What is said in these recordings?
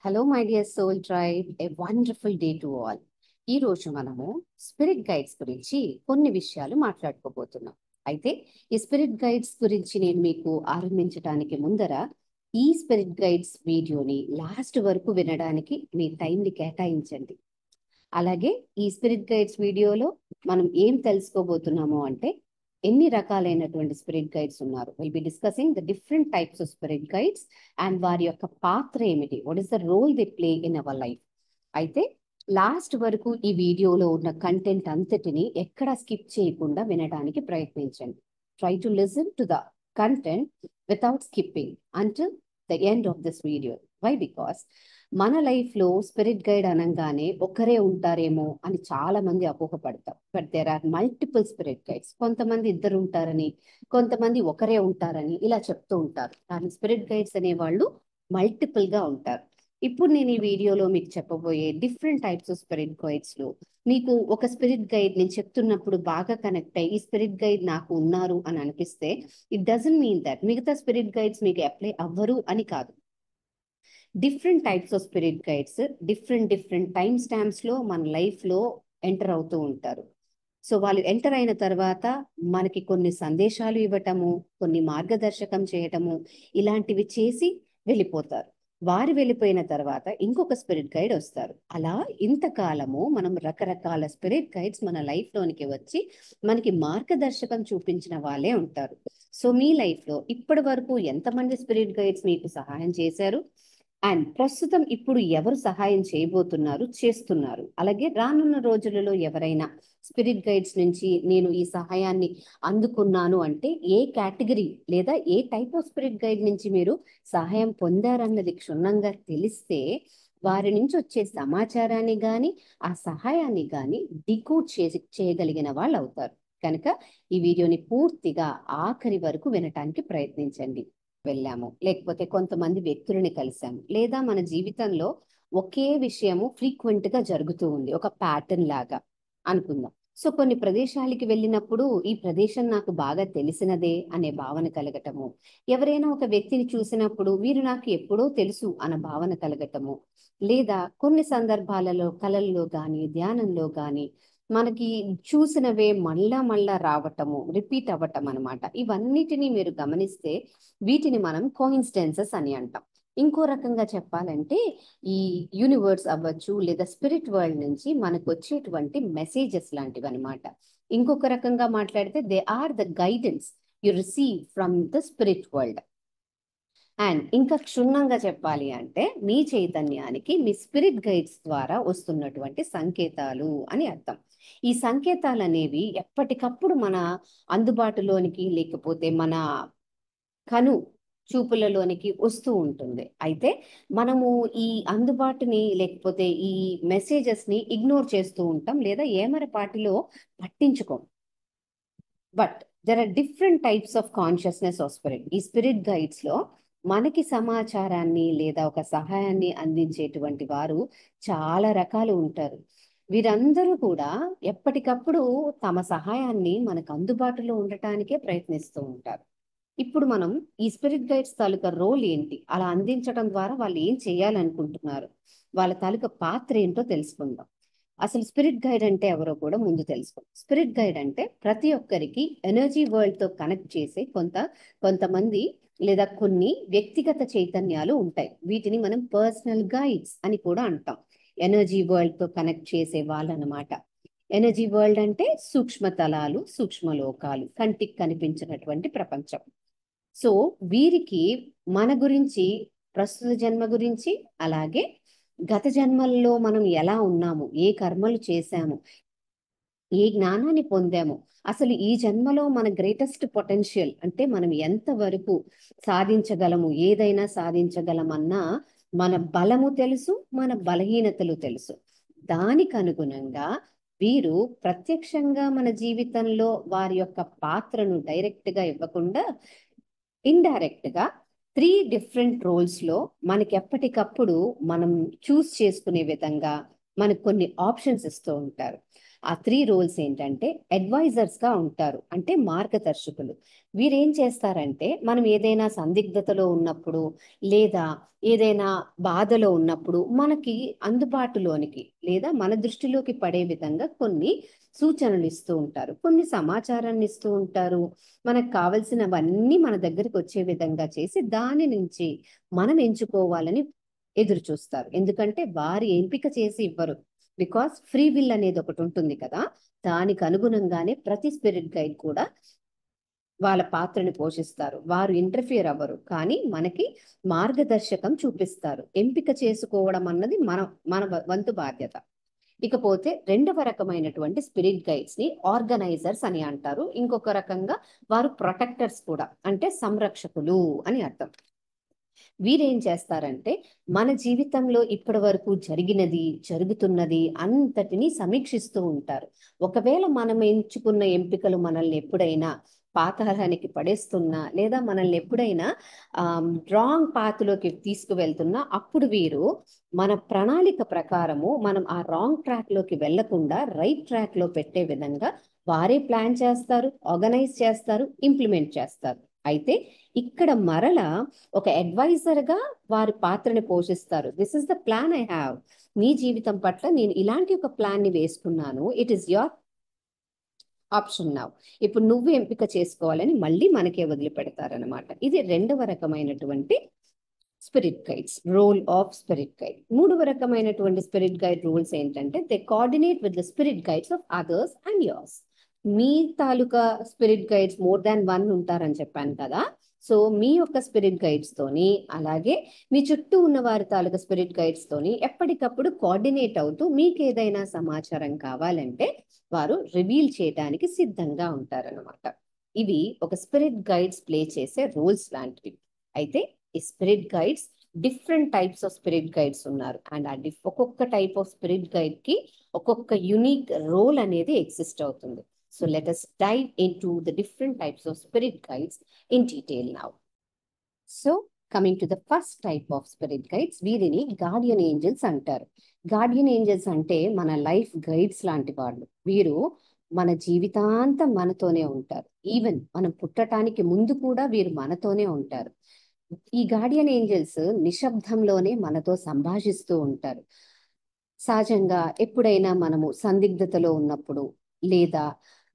Hello my dear soul tribe, a wonderful day to all. ఈ రోజు మనము spirit guides గురించి కొన్ని విషయాలు మాట్లాడుకోబోతున్నాం. అయితే ఈ స్పిరిట్ గైడ్స్ గురించి నేను మీకు ఆరంభించడానికి ముందర ఈ స్పిరిట్ గైడ్స్ వీడియోని లాస్ట్ వరకు వినడానికి మీ టైంని కేటాయించండి. అలాగే ఈ స్పిరిట్ గైడ్స్ వీడియోలో మనం ఏం తెలుసుకోబోతున్నాము అంటే ఎన్ని రకాలైనటువంటి స్పిరిట్ గైడ్స్ ఉన్నారు. Will be discussing the different types of spirit guides and వారి యొక్క పాత్ర ఏమిటి, what is the role they play in our life. అయితే లాస్ట్ వరకు ఈ వీడియోలో ఉన్న కంటెంట్ అంతటిని ఎక్కడా స్కిప్ చేయకుండా వినడానికి ప్రయత్నించండి. Try to listen to the content without skipping until the end of this video. Why? Because మన లైఫ్ లో స్పిరిట్ గైడ్ అనగానే ఒకరే ఉంటారేమో అని చాలా మంది అపోహపడతారు. But there are multiple spirit guides. కొంతమంది ఇద్దరు ఉంటారని, కొంతమంది ఒకరే ఉంటారని ఇలా చెప్తూ ఉంటారు. కానీ స్పిరిట్ గైడ్స్ అనేవాళ్ళు మల్టిపుల్ గా ఉంటారు. ఇప్పుడు నేను ఈ వీడియోలో మీకు చెప్పబోయే different types of spirit guides లో మీకు ఒక స్పిరిట్ గైడ్ నేను చెప్తున్నప్పుడు బాగా కనెక్ట్ అయ్యి ఈ స్పిరిట్ గైడ్ నాకు ఉన్నారు అని అనిపిస్తే ఇట్ డజంట్ మీన్ దట్ మిగతా స్పిరిట్ గైడ్స్ మీకు అప్లై అవ్వరు అని కాదు. Different types of spirit guides different time stamps లో మన లైఫ్ లో ఎంటర్ అవుతూ ఉంటారు. సో వాళ్ళు ఎంటర్ అయిన తర్వాత మనకి కొన్ని సందేశాలు ఇవ్వటము, కొన్ని మార్గదర్శకం చేయటము, ఇలాంటివి చేసి వెళ్ళిపోతారు. వారు వెళ్ళిపోయిన తర్వాత ఇంకొక స్పిరిట్ గైడ్ వస్తారు. అలా ఇంతకాలము మనం రకరకాల స్పిరిట్ గైడ్స్ మన లైఫ్ లోనికి వచ్చి మనకి మార్గదర్శకం చూపించిన వాళ్ళే ఉంటారు. సో మీ లైఫ్ లో ఇప్పటి వరకు ఎంతమంది స్పిరిట్ గైడ్స్ మీకు సహాయం చేశారు అండ్ ప్రస్తుతం ఇప్పుడు ఎవరు సహాయం చేయబోతున్నారు, చేస్తున్నారు, అలాగే రానున్న రోజులలో ఎవరైనా స్పిరిట్ గైడ్స్ నుంచి నేను ఈ సహాయాన్ని అందుకున్నాను అంటే ఏ కేటగిరీ లేదా ఏ టైప్ ఆఫ్ స్పిరిట్ గైడ్ నుంచి మీరు సహాయం పొందారన్నది క్షుణ్ణంగా తెలిస్తే వారి నుంచి వచ్చే సమాచారాన్ని కానీ ఆ సహాయాన్ని కానీ డికోడ్ చేయగలిగిన వాళ్ళు అవుతారు. కనుక ఈ వీడియోని పూర్తిగా ఆఖరి వరకు వినటానికి ప్రయత్నించండి. వెళ్ళాము, లేకపోతే కొంతమంది వ్యక్తులని కలిసాము, లేదా మన జీవితంలో ఒకే విషయము ఫ్రీక్వెంట్ గా జరుగుతూ ఉంది, ఒక ప్యాటర్న్ లాగా అనుకుందాం. సో కొన్ని ప్రదేశాలకి వెళ్ళినప్పుడు ఈ ప్రదేశం నాకు బాగా తెలిసినదే అనే భావన కలగటము, ఎవరైనా ఒక వ్యక్తిని చూసినప్పుడు వీరు నాకు ఎప్పుడో తెలుసు అన్న భావన కలగటము, లేదా కొన్ని సందర్భాలలో కళల్లో గాని ధ్యానంలో గాని మనకి చూసినవే మళ్ళా రావటము, రిపీట్ అవ్వటం అనమాట. ఇవన్నిటిని మీరు గమనిస్తే వీటిని మనం కోఇన్సిడెన్సెస్ అని అంటాం. ఇంకో రకంగా చెప్పాలంటే ఈ యూనివర్స్ అవ్వచ్చు లేదా స్పిరిట్ వరల్డ్ నుంచి మనకు వచ్చేటువంటి మెసేజెస్ లాంటివి అనమాట. ఇంకొక రకంగా మాట్లాడితే they are the guidance you receive from the spirit world. And ఇంకా క్షుణ్ణంగా చెప్పాలి అంటే మీ చైతన్యానికి మీ స్పిరిట్ గైడ్స్ ద్వారా వస్తున్నటువంటి సంకేతాలు అని అర్థం. ఈ సంకేతాలు అనేవి ఎప్పటికప్పుడు మన అందుబాటులోనికి లేకపోతే మన కను చూపులలోనికి వస్తూ ఉంటుంది. అయితే మనము ఈ అందుబాటుని లేకపోతే ఈ మెసేజెస్ ని ఇగ్నోర్ చేస్తూ ఉంటాం లేదా ఏమరపాటిలో పట్టించుకోం. But there are different types of consciousness of spirit. ఈ స్పిరిట్ గైడ్స్ లో మనకి సమాచారాన్ని లేదా ఒక సహాయాన్ని అందించేటువంటి వారు చాలా రకాలు ఉంటారు. వీరందరూ కూడా ఎప్పటికప్పుడు తమ సహాయాన్ని మనకు అందుబాటులో ఉండటానికే ప్రయత్నిస్తూ ఉంటారు. ఇప్పుడు మనం ఈ స్పిరిట్ గైడ్స్ తాలూకా రోల్ ఏంటి, అలా అందించడం ద్వారా వాళ్ళు ఏం చేయాలనుకుంటున్నారు, వాళ్ళ తాలూకా పాత్ర ఏంటో తెలుసుకుందాం. అసలు స్పిరిట్ గైడ్ అంటే ఎవరో కూడా ముందు తెలుసుకుందాం. స్పిరిట్ గైడ్ అంటే ప్రతి ఒక్కరికి ఎనర్జీ వరల్డ్ తో కనెక్ట్ చేసే కొంతమంది లేదా కొన్ని వ్యక్తిగత చైతన్యాలు ఉంటాయి. వీటిని మనం పర్సనల్ గైడ్స్ అని కూడా అంటాం. ఎనర్జీ వరల్డ్ తో కనెక్ట్ చేసే వాళ్ళు అన్నమాట. ఎనర్జీ వరల్డ్ అంటే సూక్ష్మ తలాలు, సూక్ష్మ లోకాలు, కంటికి కనిపించినటువంటి ప్రపంచం. సో వీరికి మన గురించి, ప్రస్తుత జన్మ గురించి, అలాగే గత జన్మల్లో మనం ఎలా ఉన్నాము, ఏ కర్మలు చేశాము, ఏ జ్ఞానాన్ని పొందాము, అసలు ఈ జన్మలో మన గ్రేటెస్ట్ పొటెన్షియల్ అంటే మనం ఎంత వరకు సాధించగలము, ఏదైనా సాధించగలమన్నా మన బలము తెలుసు, మన బలహీనతలు తెలుసు. దానికి అనుగుణంగా వీరు ప్రత్యక్షంగా మన జీవితంలో వారి యొక్క పాత్రను డైరెక్ట్ గా ఇవ్వకుండా ఇండైరెక్ట్ గా 3 డిఫరెంట్ రోల్స్ లో మనకి ఎప్పటికప్పుడు మనం చూస్ చేసుకునే విధంగా మనకు కొన్ని ఆప్షన్స్ ఇస్తూ ఉంటారు. ఆ 3 రోల్స్ ఏంటంటే అడ్వైజర్స్ గా ఉంటారు, అంటే మార్గదర్శకులు. వీరేం చేస్తారంటే మనం ఏదైనా సందిగ్ధతలో ఉన్నప్పుడు లేదా ఏదైనా బాధలో ఉన్నప్పుడు మనకి అందుబాటులోనికి లేదా మన దృష్టిలోకి పడే విధంగా కొన్ని సూచనలు ఇస్తూ ఉంటారు, కొన్ని సమాచారాన్ని ఇస్తూ ఉంటారు. మనకు కావలసినవన్నీ మన దగ్గరికి వచ్చే విధంగా చేసి దాని నుంచి మనం ఎంచుకోవాలని ఎదురు చూస్తారు. ఎందుకంటే వారి ఎంపిక చేసి ఇవ్వరు, బికాస్ ఫ్రీ విల్ అనేది ఒకటి ఉంటుంది కదా. దానికి అనుగుణంగానే ప్రతి స్పిరిట్ గైడ్ కూడా వాళ్ళ పాత్రని పోషిస్తారు. వారు ఇంటర్ఫియర్ అవ్వరు, కానీ మనకి మార్గదర్శకం చూపిస్తారు. ఎంపిక చేసుకోవడం అన్నది మన వంతు బాధ్యత. ఇకపోతే రెండవ రకమైనటువంటి స్పిరిట్ గైడ్స్ ని ఆర్గనైజర్స్ అని అంటారు. ఇంకొక రకంగా వారు ప్రొటెక్టర్స్ కూడా, అంటే సంరక్షకులు అని అర్థం. వీరేం చేస్తారంటే మన జీవితంలో ఇప్పటి వరకు జరిగినది జరుగుతున్నది అంతటిని సమీక్షిస్తూ ఉంటారు. ఒకవేళ మనం ఎంచుకున్న ఎంపికలు మనల్ని ఎప్పుడైనా పాతాళానికి పడేస్తున్నా లేదా మనల్ని ఎప్పుడైనా రాంగ్ పాత్లోకి తీసుకువెళ్తున్నా అప్పుడు వీరు మన ప్రణాళిక ప్రకారము మనం ఆ రాంగ్ ట్రాక్ లోకి వెళ్లకుండా రైట్ ట్రాక్ లో పెట్టే విధంగా వారే ప్లాన్ చేస్తారు, ఆర్గనైజ్ చేస్తారు, ఇంప్లిమెంట్ చేస్తారు. అయితే ఇక్కడ మరల ఒక అడ్వైజర్ గా వారి పాత్రని పోషిస్తారు. This is the plan I have. నీ జీవితం పట్ల నేను ఇలాంటి ఒక ప్లాన్ ని వేసుకున్నాను, it is your option now. ఇప్పుడు నువ్వు ఎంపిక చేసుకోవాలని మళ్ళీ మనకే వదిలిపెడతారనమాట. ఇది రెండవ రకమైనటువంటి spirit guides, role of spirit guide. మూడవ రకమైనటువంటి స్పిరిట్ గైడ్ రూల్స్ ఏంటంటే they coordinate with the spirit guides of others and yours. మీ తాలూకా స్పిరిట్ గైడ్స్ మోర్ దాన్ 1 ఉంటారని చెప్పాను కదా. సో మీ యొక్క స్పిరిట్ గైడ్స్ తోని అలాగే మీ చుట్టూ ఉన్న వారి తాలూకా స్పిరిట్ గైడ్స్ తోని ఎప్పటికప్పుడు కోఆర్డినేట్ అవుతూ మీకు ఏదైనా సమాచారం కావాలంటే వారు రివీల్ చేయడానికి సిద్ధంగా ఉంటారన్నమాట. ఇవి ఒక స్పిరిట్ గైడ్స్ ప్లే చేసే రోల్స్ లాంటివి. అయితే ఈ spirit guides different types of spirit guides ఉన్నారు. అండ్ ఆ ఒక్కొక్క టైప్ ఆఫ్ స్పిరిట్ గైడ్ కి ఒక్కొక్క యునిక్ రోల్ అనేది ఎగ్జిస్ట్ అవుతుంది. So let us dive into the different types of spirit guides in detail now. So coming to the first type of spirit guides, వీరిని Guardian angels అంటారు. Guardian angels అంటే మన life guides లాంటి వాళ్ళు. వీరు మన జీవితాంతం మనతోనే ఉంటారు. ఈవెన్ మనం పుట్టడానికి ముందు కూడా వీరు మనతోనే ఉంటారు. ఈ గార్డియన్ ఏంజల్స్ నిశ్శబ్దంలోనే మనతో సంభాషిస్తూ ఉంటారు. సహజంగా ఎప్పుడైనా మనము సందిగ్ధతలో ఉన్నప్పుడు లేదా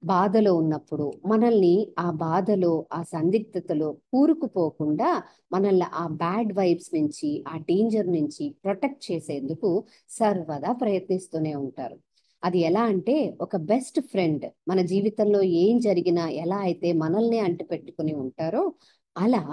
బాధలో ఉన్నప్పుడు మనల్ని ఆ బాధలో ఆ సందిగ్ధతలో కూరుకుపోకుండా మనల్ని ఆ బ్యాడ్ వైబ్స్ నుంచి ఆ డేంజర్ నుంచి ప్రొటెక్ట్ చేసేందుకు సర్వదా ప్రయత్నిస్తూనే ఉంటారు. అది ఎలా అంటే ఒక బెస్ట్ ఫ్రెండ్ మన జీవితంలో ఏం జరిగినా ఎలా అయితే మనల్ని అంటిపెట్టుకుని ఉంటారో అలా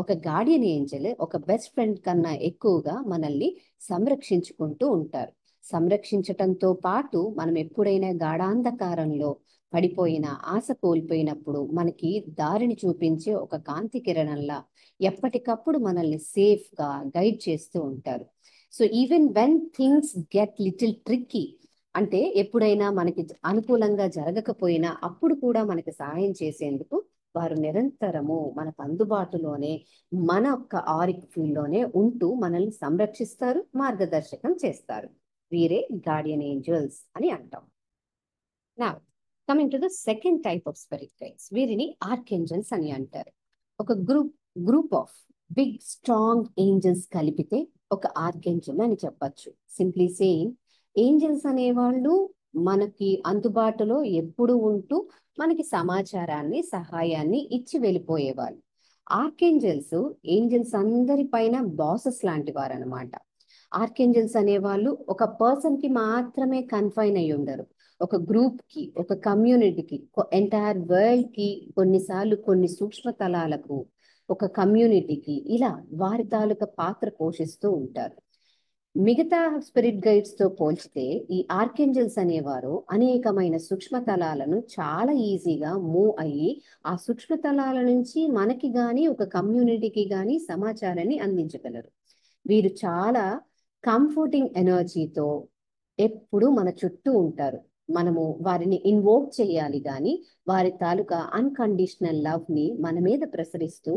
ఒక గార్డియన్ ఏంజల్ ఒక బెస్ట్ ఫ్రెండ్ కన్నా ఎక్కువగా మనల్ని సంరక్షించుకుంటూ ఉంటారు. సంరక్షించటంతో పాటు మనం ఎప్పుడైనా గాఢాంధకారంలో పడిపోయిన ఆశ కోల్పోయినప్పుడు మనకి దారిని చూపించే ఒక కాంతి కిరణంలా ఎప్పటికప్పుడు మనల్ని సేఫ్ గా గైడ్ చేస్తూ ఉంటారు. So even when things get little tricky, అంటే ఎప్పుడైనా మనకి అనుకూలంగా జరగకపోయినా అప్పుడు కూడా మనకి సహాయం చేసేందుకు వారు నిరంతరము మనకు అందుబాటులోనే మన యొక్క ఆరిక్ ఫీల్డ్ లోనే ఉంటూ మనల్ని సంరక్షిస్తారు, మార్గదర్శకం చేస్తారు. వీరే గార్డియన్ ఏంజల్స్ అని అంటాం. నా coming to the second type of spirit guides, వీరిని ఆర్కేంజల్స్ అని అంటారు. ఒక group of big strong angels కలిపితే ఒక ఆర్కేంజల్ అని చెప్పచ్చు. సింప్లీ సేయింగ్, ఏంజల్స్ అనేవాళ్ళు మనకి అందుబాటులో ఎప్పుడు ఉంటూ మనకి సమాచారాన్ని సహాయాన్ని ఇచ్చి వెళ్ళిపోయేవాళ్ళు. ఆర్కేంజల్స్ ఏంజల్స్ అందరిపైన బాసెస్ లాంటి వారు అనమాట. ఆర్కేంజల్స్ అనేవాళ్ళు ఒక పర్సన్ కి మాత్రమే కన్ఫైన్ అయి ఉండరు. ఒక గ్రూప్ కి, ఒక కమ్యూనిటీకి, ఎంటైర్ వరల్డ్ కి, కొన్నిసార్లు కొన్ని సూక్ష్మ తలాలకు, ఒక కమ్యూనిటీకి ఇలా వారి తాలూకా పాత్ర పోషిస్తూ ఉంటారు. మిగతా స్పిరిట్ గైడ్స్ తో పోల్చితే ఈ ఆర్కేంజల్స్ అనేవారు అనేకమైన సూక్ష్మతలాలను చాలా ఈజీగా మూవ్ అయ్యి ఆ సూక్ష్మతలాల నుంచి మనకి గాని ఒక కమ్యూనిటీకి గాని సమాచారాన్ని అందించగలరు. వీరు చాలా కంఫర్టింగ్ ఎనర్జీతో ఎప్పుడు మన చుట్టూ ఉంటారు. మనము వారిని ఇన్వోక్ చేయాలి కానీ వారి తాలూకా అన్కండిషనల్ లవ్ ని మన మీద ప్రసరిస్తూ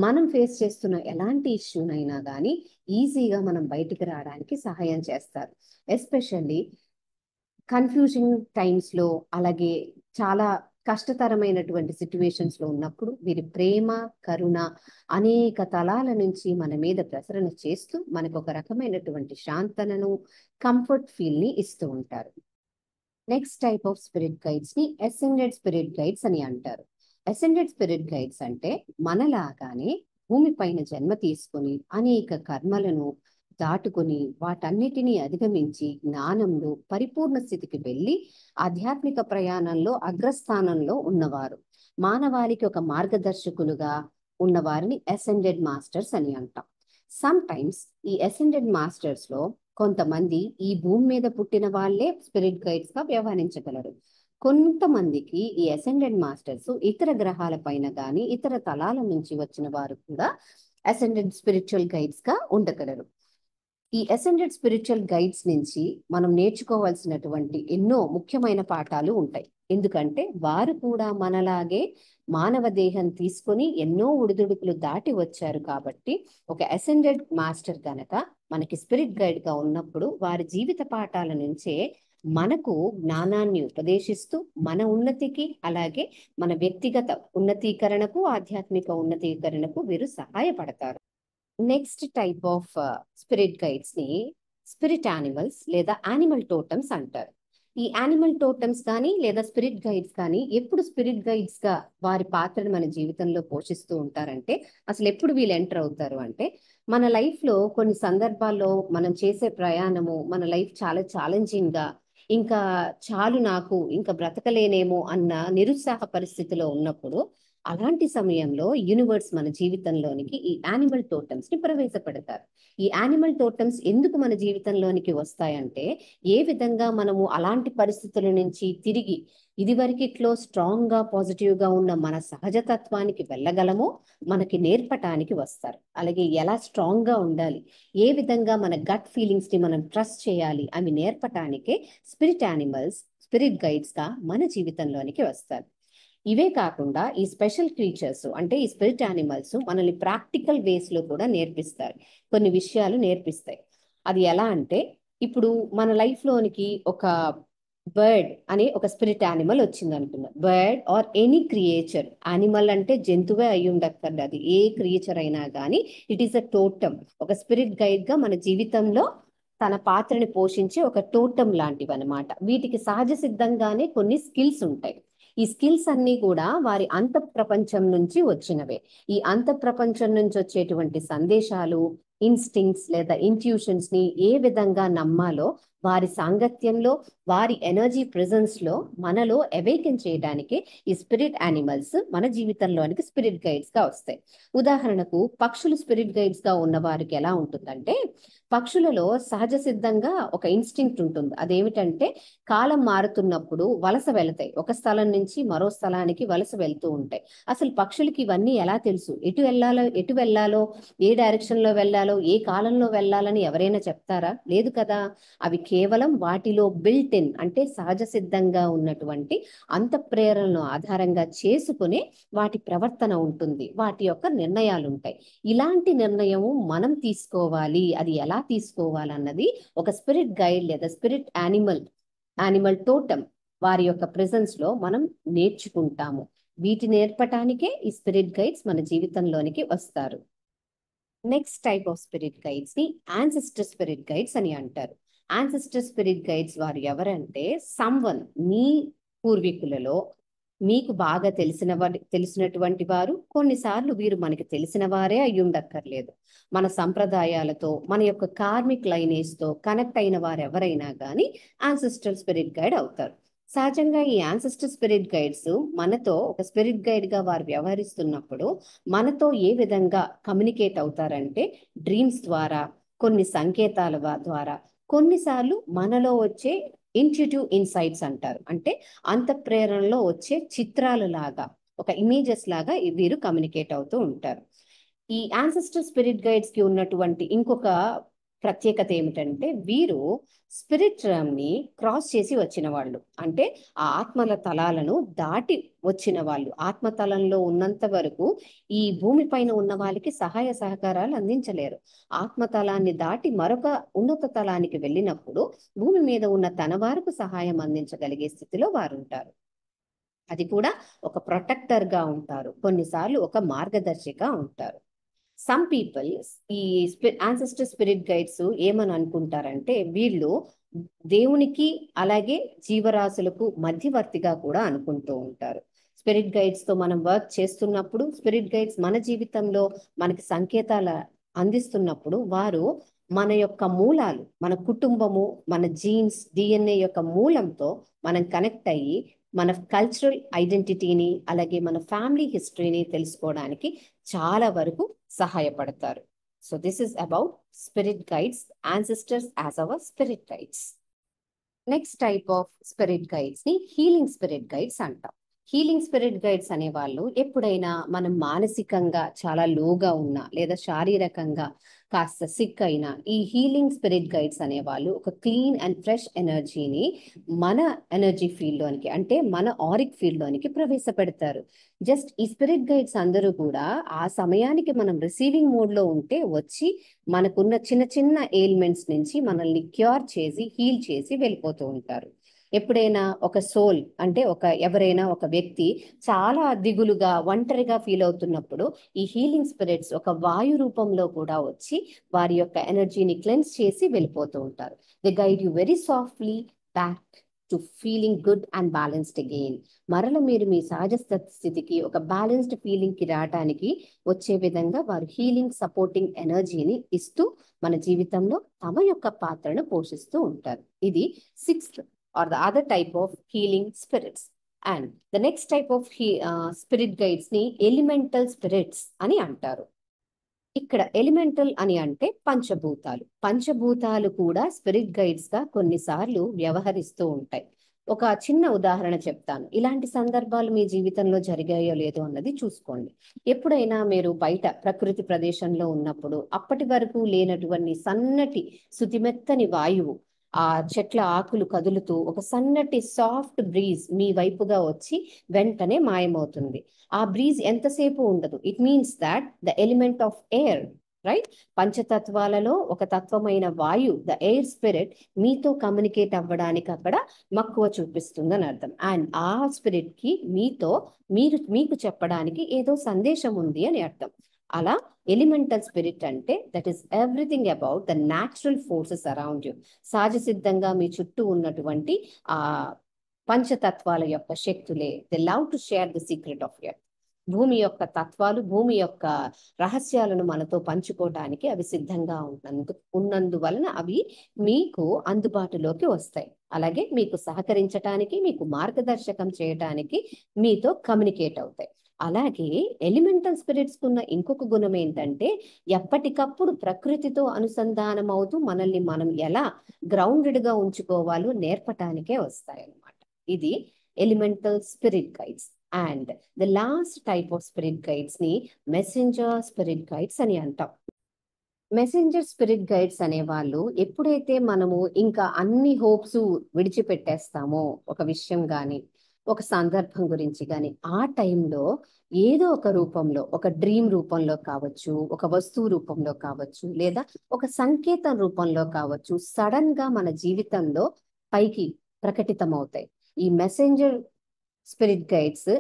మనం ఫేస్ చేస్తున్న ఎలాంటి ఇష్యూనైనా కానీ ఈజీగా మనం బయటికి రావడానికి సహాయం చేస్తారు. ఎస్పెషల్లీ కన్ఫ్యూజింగ్ టైమ్స్లో, అలాగే చాలా కష్టతరమైనటువంటి సిచ్యువేషన్స్లో ఉన్నప్పుడు వీరి ప్రేమ, కరుణ అనేక తలాల నుంచి మన మీద ప్రసరణ చేస్తూ మనకు ఒక రకమైనటువంటి శాంతనను, కంఫర్ట్ ఫీల్ని ఇస్తూ ఉంటారు. Next type of spirit guides ని అసెండెడ్ స్పిరిట్ గైడ్స్ అని అంటారు. అసెండెడ్ స్పిరిట్ గైడ్స్ అంటే మనలాగానే భూమిపైన జన్మ తీసుకొని అనేక కర్మలను దాటుకొని వాటన్నిటినీ అధిగమించి జ్ఞానంలో పరిపూర్ణ స్థితికి వెళ్ళి ఆధ్యాత్మిక ప్రయాణంలో అగ్రస్థానంలో ఉన్నవారు, మానవాళికి ఒక మార్గదర్శకులుగా ఉన్నవారిని అసెండెడ్ మాస్టర్స్ అని అంటాం. సమ్ టైమ్స్ ఈ అసెండెడ్ మాస్టర్స్ లో కొంతమంది ఈ భూమి మీద పుట్టిన వాళ్ళే స్పిరిట్ గైడ్స్ గా వ్యవహరించగలరు. కొంతమందికి ఈ అసెండెడ్ మాస్టర్స్ ఇతర గ్రహాల పైన కానీ ఇతర తలాల నుంచి వచ్చిన వారు కూడా అసెండెడ్ స్పిరిచువల్ గైడ్స్ గా ఉండగలరు. ఈ అసెండెడ్ స్పిరిచువల్ గైడ్స్ నుంచి మనం నేర్చుకోవాల్సినటువంటి ఎన్నో ముఖ్యమైన పాఠాలు ఉంటాయి. ఎందుకంటే వారు కూడా మనలాగే మానవ దేహం తీసుకొని ఎన్నో ఒడిదుడుకులు దాటి వచ్చారు. కాబట్టి ఒక అసెండెడ్ మాస్టర్ గనక మనకి స్పిరిట్ గైడ్ గా ఉన్నప్పుడు వారి జీవిత పాఠాల నుంచే మనకు జ్ఞానాన్ని ఉపదేశిస్తూ మన ఉన్నతికి, అలాగే మన వ్యక్తిగత ఉన్నతీకరణకు, ఆధ్యాత్మిక ఉన్నతీకరణకు వీరు సహాయపడతారు. Next type of spirit guides ని స్పిరిట్ యానిమల్స్ లేదా యానిమల్ టోటమ్స్ అంటారు. ఈ యానిమల్ టోటమ్స్ కానీ లేదా స్పిరిట్ గైడ్స్ కానీ ఎప్పుడు స్పిరిట్ గైడ్స్ గా వారి పాత్రను మన జీవితంలో పోషిస్తూ ఉంటారంటే, అసలు ఎప్పుడు వీళ్ళు ఎంటర్ అవుతారు అంటే, మన లైఫ్ లో కొన్ని సందర్భాల్లో మనం చేసే ప్రయాణము మన లైఫ్ చాలా ఛాలెంజింగ్ గా, ఇంకా చాలు నాకు ఇంకా బ్రతకలేనేమో అన్న నిరుత్సాహ పరిస్థితిలో ఉన్నప్పుడు, అలాంటి సమయంలో యూనివర్స్ మన జీవితంలోనికి ఈ యానిమల్ టోటమ్స్ ని ప్రవేశపెడతారు. ఈ యానిమల్ టోటమ్స్ ఎందుకు మన జీవితంలోనికి వస్తాయంటే, ఏ విధంగా మనము అలాంటి పరిస్థితుల నుంచి తిరిగి ఇదివరకిట్లో స్ట్రాంగ్ గా పాజిటివ్ గా ఉన్న మన సహజతత్వానికి వెళ్ళగలమో మనకి నేర్పటానికి వస్తారు. అలాగే ఎలా స్ట్రాంగ్ గా ఉండాలి, ఏ విధంగా మన గట్ ఫీలింగ్స్ ని మనం ట్రస్ట్ చేయాలి అవి నేర్పటానికే స్పిరిట్ యానిమల్స్, స్పిరిట్ గైడ్స్ గా మన జీవితంలోనికి వస్తారు. ఇవే కాకుండా ఈ స్పెషల్ క్రీచర్స్ అంటే ఈ స్పిరిట్ యానిమల్స్ మనల్ని ప్రాక్టికల్ వేస్ లో కూడా నేర్పిస్తారు, కొన్ని విషయాలు నేర్పిస్తాయి. అది ఎలా అంటే, ఇప్పుడు మన లైఫ్ లోనికి ఒక బర్డ్ అనే ఒక స్పిరిట్ యానిమల్ వచ్చింది అనుకుందాం. Bird or any creature, animal అంటే జంతువే అయి ఉండక్కర్లేదు, అది ఏ క్రియేచర్ అయినా కానీ ఇట్ ఈస్ అ టోటమ్. ఒక స్పిరిట్ గైడ్ గా మన జీవితంలో తన పాత్రని పోషించే ఒక టోటమ్ లాంటివి అనమాట. వీటికి సహజ సిద్ధంగానే కొన్ని స్కిల్స్ ఉంటాయి. ఈ స్కిల్స్ అన్ని కూడా వారి అంత ప్రపంచం నుంచి వచ్చినవే. ఈ అంత ప్రపంచం నుంచి వచ్చేటువంటి సందేశాలు, ఇన్స్టింక్ట్స్ లేదా ఇంట్యూషన్స్ ని ఏ విధంగా నమ్మాలో వారి సాంగత్యంలో, వారి ఎనర్జీ ప్రెజెన్స్ లో మనలో అవేకెన్ చేయడానికి ఈ స్పిరిట్ యానిమల్స్ మన జీవితంలోనికి స్పిరిట్ గైడ్స్ గా వస్తాయి. ఉదాహరణకు పక్షులు స్పిరిట్ గైడ్స్ గా ఉన్న వారికి ఎలా ఉంటుందంటే, పక్షులలో సహజ సిద్ధంగా ఒక ఇన్స్టింక్ట్ ఉంటుంది. అదేమిటంటే, కాలం మారుతున్నప్పుడు వలస వెళతాయి, ఒక స్థలం నుంచి మరో స్థలానికి వలస వెళ్తూ ఉంటాయి. అసలు పక్షులకి ఇవన్నీ ఎలా తెలుసు? ఎటు వెళ్ళాలో, ఏ డైరెక్షన్ లో వెళ్ళాలో, ఏ కాలంలో వెళ్ళాలని ఎవరైనా చెప్తారా? లేదు కదా. అవి కేవలం వాటిలో బిల్ట్ ఇన్ అంటే సహజ సిద్ధంగా ఉన్నటువంటి అంత ప్రేరణను ఆధారంగా చేసుకునే వాటి ప్రవర్తన ఉంటుంది, వాటి యొక్క నిర్ణయాలు ఉంటాయి. ఇలాంటి నిర్ణయం మనం తీసుకోవాలి. అది ఎలా తీసుకోవాలన్నది ఒక స్పిరిట్ గైడ్ లేదా స్పిరిట్ యానిమల్ టోటమ్ వారి యొక్క ప్రెసెన్స్ లో మనం నేర్చుకుంటాము. వీటి నేర్పటానికే ఈ స్పిరిట్ గైడ్స్ మన జీవితంలోనికి వస్తారు. Next type of spirit guides ని యాన్సిస్టర్ స్పిరిట్ గైడ్స్ అని అంటారు. యాన్సిస్టర్ స్పిరిట్ గైడ్స్ వారు ఎవరంటే, సమ్వన్ మీ పూర్వీకులలో మీకు బాగా తెలిసినటువంటి వారు, కొన్నిసార్లు వీరు మనకి తెలిసిన వారే అయ్యుండక్కర్లేదు. మన సంప్రదాయాలతో, మన యొక్క కార్మిక్ లైనేజ్ తో కనెక్ట్ అయిన వారు ఎవరైనా కానీ యాన్సిస్టర్ స్పిరిట్ గైడ్ అవుతారు. సహజంగా ఈ యాన్సిస్టర్ స్పిరిట్ గైడ్స్ మనతో ఒక స్పిరిట్ గైడ్ గా వారు వ్యవహరిస్తున్నప్పుడు మనతో ఏ విధంగా కమ్యూనికేట్ అవుతారంటే, డ్రీమ్స్ ద్వారా, కొన్ని సంకేతాల ద్వారా, కొన్నిసార్లు మనలో వచ్చే ఇంట్యూటివ్ ఇన్సైట్స్ అంటారు. అంటే అంతఃప్రేరణలో వచ్చే చిత్రాలు లాగా, ఒక ఇమేజెస్ లాగా వీరు కమ్యూనికేట్ అవుతూ ఉంటారు. ఈ యాన్సిస్టర్ స్పిరిట్ గైడ్స్ కి ఉన్నటువంటి ఇంకొక ప్రత్యేకత ఏమిటంటే వీరు స్పిరిట్ ని క్రాస్ చేసి వచ్చిన వాళ్ళు. అంటే ఆ ఆత్మల తలాలను దాటి వచ్చిన వాళ్ళు. ఆత్మతలంలో ఉన్నంత వరకు ఈ భూమి పైన ఉన్న వాళ్ళకి సహాయ సహకారాలు అందించలేరు. ఆత్మతలాన్ని దాటి మరొక ఉన్నత తలానికి వెళ్ళినప్పుడు భూమి మీద ఉన్న తన వారికి సహాయం అందించగలిగే స్థితిలో వారు ఉంటారు. అది కూడా ఒక ప్రొటెక్టర్ గా ఉంటారు, కొన్నిసార్లు ఒక మార్గదర్శిగా ఉంటారు. సమ్ పీపుల్ ఈ యాన్సెస్టర్ స్పిరిట్ గైడ్స్ ఏమని అనుకుంటారంటే వీళ్ళు దేవునికి అలాగే జీవరాశులకు మధ్యవర్తిగా కూడా అనుకుంటూ ఉంటారు. స్పిరిట్ గైడ్స్ తో మనం వర్క్ చేస్తున్నప్పుడు, స్పిరిట్ గైడ్స్ మన జీవితంలో మనకి సంకేతాలు అందిస్తున్నప్పుడు వారు మన యొక్క మూలాలు, మన కుటుంబము, మన జీన్స్, డిఎన్ఏ యొక్క మూలంతో మనం కనెక్ట్ అయ్యి మన కల్చరల్ ఐడెంటిటీని అలాగే మన ఫ్యామిలీ హిస్టరీని తెలుసుకోవడానికి చాలా వరకు సహాయపడతారు. So this is about spirit guides, ancestors as our spirit guides. Next type of spirit guides ని హీలింగ్ స్పిరిట్ గైడ్స్ అంటాం. హీలింగ్ స్పిరిట్ గైడ్స్ అనే వాళ్ళు ఎప్పుడైనా మనం మానసికంగా చాలా లోగా ఉన్నా లేదా శారీరకంగా కాస్త సిక్ అయినా ఈ హీలింగ్ స్పిరిట్ గైడ్స్ అనే వాళ్ళు ఒక క్లీన్ అండ్ ఫ్రెష్ ఎనర్జీని మన ఎనర్జీ ఫీల్డ్ లోనికి, అంటే మన ఆరిక్ ఫీల్డ్ లోనికి ప్రవేశపెడతారు. జస్ట్ ఈ స్పిరిట్ గైడ్స్ అందరూ కూడా ఆ సమయానికి మనం రిసీవింగ్ మోడ్ లో ఉంటే వచ్చి మనకున్న చిన్న చిన్న ఎయిల్మెంట్స్ నుంచి మనల్ని క్యూర్ చేసి హీల్ చేసి వెళ్ళిపోతూ ఉంటారు. ఎప్పుడైనా ఒక సోల్ అంటే ఎవరైనా ఒక వ్యక్తి చాలా దిగులుగా ఒంటరిగా ఫీల్ అవుతున్నప్పుడు ఈ హీలింగ్ స్పిరిట్స్ ఒక వాయు రూపంలో కూడా వచ్చి వారి యొక్క ఎనర్జీని క్లెన్స్ చేసి వెళ్ళిపోతూ ఉంటారు. They guide you very softly back to feeling good and balanced again. మరల మీరు మీ సహజ స్థితికి, ఒక బ్యాలెన్స్డ్ ఫీలింగ్ కి రావడానికి వచ్చే విధంగా వారు హీలింగ్ సపోర్టింగ్ ఎనర్జీని ఇస్తూ మన జీవితంలో తమ యొక్క పాత్రను పోషిస్తూ ఉంటారు. ఇది sixth or the other type of healing spirits. And the next type of spirit guides ని elemental spirits అని అంటారు. ఇక్కడ ఎలిమెంటల్ అని అంటే పంచభూతాలు. పంచభూతాలు కూడా స్పిరిట్ గైడ్స్ గా కొన్నిసార్లు వ్యవహరిస్తూ ఉంటాయి. ఒక చిన్న ఉదాహరణ చెప్తాను. ఇలాంటి సందర్భాలు మీ జీవితంలో జరిగాయో లేదో అన్నది చూసుకోండి. ఎప్పుడైనా మీరు బయట ప్రకృతి ప్రదేశంలో ఉన్నప్పుడు అప్పటి వరకు లేనటువంటి సన్నటి శుతిమెత్తని వాయువు, ఆ చెట్ల ఆకులు కదులుతూ ఒక సన్నటి సాఫ్ట్ బ్రీజ్ మీ వైపుగా వచ్చి వెంటనే మాయమవుతుంది. ఆ బ్రీజ్ ఎంతసేపు ఉండదు. It means that the element of air, right, పంచతత్వాలలో ఒక తత్వమైన వాయు, ద ఎయిర్ స్పిరిట్ మీతో కమ్యూనికేట్ అవ్వడానికి అక్కడ మక్కువ చూపిస్తుందని అర్థం. అండ్ ఆ స్పిరిట్ కి మీకు చెప్పడానికి ఏదో సందేశం ఉంది అని అర్థం. అలా ఎలిమెంటల్ స్పిరిట్ అంటే that is everything about the natural forces around you. సహజ సిద్ధంగా మీ చుట్టూ ఉన్నటువంటి ఆ పంచతత్వాల యొక్క శక్తులే. They love to share the secret of earth. భూమి యొక్క తత్వాలు, భూమి యొక్క రహస్యాలను మనతో పంచుకోవడానికి అవి సిద్ధంగా ఉన్నందువలన అవి మీకు అందుబాటులోకి వస్తాయి. అలాగే మీకు సహకరించడానికి, మీకు మార్గదర్శకం చేయడానికి మీతో కమ్యూనికేట్ అవుతాయి. అలాగే ఎలిమెంటల్ స్పిరిట్స్ కున్న ఇంకొక గుణం ఏంటంటే ఎప్పటికప్పుడు ప్రకృతితో అనుసంధానం అవుతూ మనల్ని మనం ఎలా గ్రౌండెడ్ గా ఉంచుకోవాలో నేర్పటానికే వస్తాయి అన్నమాట. ఇది elemental spirit guides. And the last type of spirit guides ని మెసెంజర్ స్పిరిట్ గైడ్స్ అని అంటాం. మెసెంజర్ స్పిరిట్ గైడ్స్ అనే వాళ్ళు ఎప్పుడైతే మనము ఇంకా అన్ని హోప్స్ విడిచిపెట్టేస్తామో ఒక విషయం గాని, ఒక సందర్భం గురించి కానీ, ఆ టైంలో ఏదో ఒక రూపంలో, ఒక డ్రీమ్ రూపంలో కావచ్చు, ఒక వస్తువు రూపంలో కావచ్చు, లేదా ఒక సంకేతం రూపంలో కావచ్చు, సడన్ గా మన జీవితంలో పైకి ప్రకటితమవుతాయి. ఈ మెసెంజర్ స్పిరిట్ గైడ్స్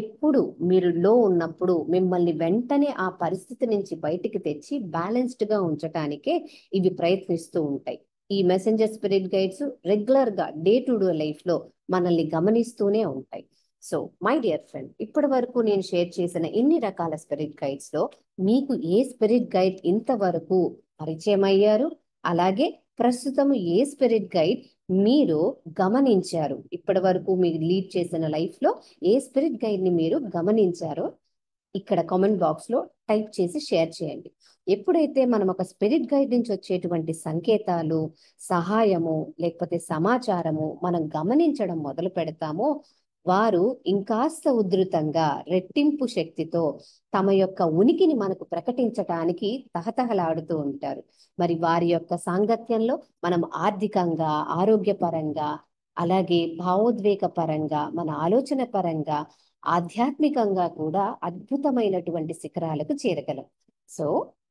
ఎప్పుడు మీరు లో ఉన్నప్పుడు మిమ్మల్ని వెంటనే ఆ పరిస్థితి నుంచి బయటికి తెచ్చి బ్యాలెన్స్డ్ గా ఉంచటానికే ఇవి ప్రయత్నిస్తూ ఉంటాయి. ఈ మెసెంజర్ స్పిరిట్ గైడ్స్ రెగ్యులర్ గా డే టు డే లైఫ్ లో మనల్ని గమనిస్తూనే ఉంటాయి. సో మై డియర్ ఫ్రెండ్, ఇప్పటి వరకు నేను షేర్ చేసిన ఇన్ని రకాల స్పిరిట్ గైడ్స్ లో మీకు ఏ స్పిరిట్ గైడ్ ఇంతవరకు పరిచయం అయ్యారు, అలాగే ప్రస్తుతం ఏ స్పిరిట్ గైడ్ మీరు గమనించారు, ఇప్పటి వరకు మీరు లీడ్ చేసిన లైఫ్ లో ఏ స్పిరిట్ గైడ్ ని మీరు గమనించారో ఇక్కడ కామెంట్ బాక్స్ లో టైప్ చేసి షేర్ చేయండి. ఎప్పుడైతే మనం ఒక స్పిరిట్ గైడ్ నుంచి వచ్చేటువంటి సంకేతాలు, సహాయము లేకపోతే సమాచారము మనం గమనించడం మొదలు పెడతామో వారు ఇంకాస్త ఉధృతంగా రెట్టింపు శక్తితో తమ యొక్క ఉనికిని మనకు ప్రకటించటానికి తహతహలాడుతూ ఉంటారు. మరి వారి యొక్క సాంగత్యంలో మనం ఆర్థికంగా, ఆరోగ్యపరంగా, అలాగే భావోద్వేగ పరంగా, మన ఆలోచన పరంగా, ఆధ్యాత్మికంగా కూడా అద్భుతమైనటువంటి శిఖరాలకు చేరగలం. So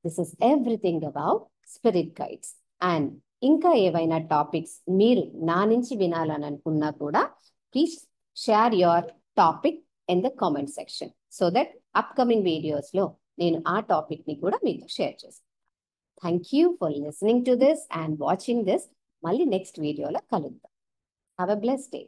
this is everything about spirit guides. And ఇంకా ఏవైనా టాపిక్స్ మీరు నా నుంచి వినాలని అనుకున్నా కూడా please share your topic in the comment section so that upcoming వీడియోస్లో నేను ఆ టాపిక్ని కూడా మీతో షేర్ చేస్తాను. Thank you for listening to this and watching this. మళ్ళీ నెక్స్ట్ వీడియోలో కలుద్దాం. Have a blessed day.